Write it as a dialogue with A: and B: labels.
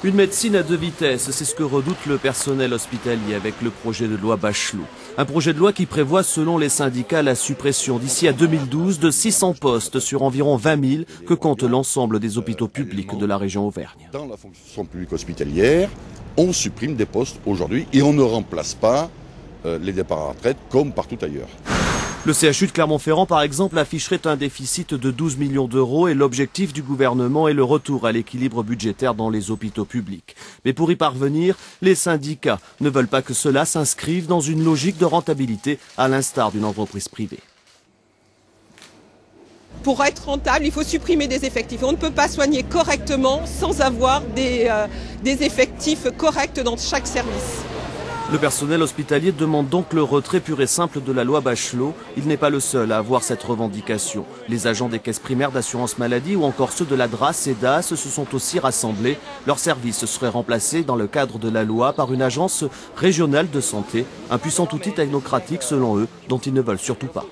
A: Une médecine à deux vitesses, c'est ce que redoute le personnel hospitalier avec le projet de loi Bachelot. Un projet de loi qui prévoit, selon les syndicats, la suppression d'ici à 2012 de 600 postes sur environ 20 000 que compte l'ensemble des hôpitaux publics de la région Auvergne.
B: Dans la fonction publique hospitalière, on supprime des postes aujourd'hui et on ne remplace pas les départs à la retraite comme partout ailleurs.
A: Le CHU de Clermont-Ferrand, par exemple, afficherait un déficit de 12 millions d'euros et l'objectif du gouvernement est le retour à l'équilibre budgétaire dans les hôpitaux publics. Mais pour y parvenir, les syndicats ne veulent pas que cela s'inscrive dans une logique de rentabilité à l'instar d'une entreprise privée.
C: Pour être rentable, il faut supprimer des effectifs. On ne peut pas soigner correctement sans avoir des effectifs corrects dans chaque service.
A: Le personnel hospitalier demande donc le retrait pur et simple de la loi Bachelot. Il n'est pas le seul à avoir cette revendication. Les agents des caisses primaires d'assurance maladie ou encore ceux de la DRAS et DAS se sont aussi rassemblés. Leur service serait remplacé dans le cadre de la loi par une agence régionale de santé, un puissant outil technocratique selon eux dont ils ne veulent surtout pas.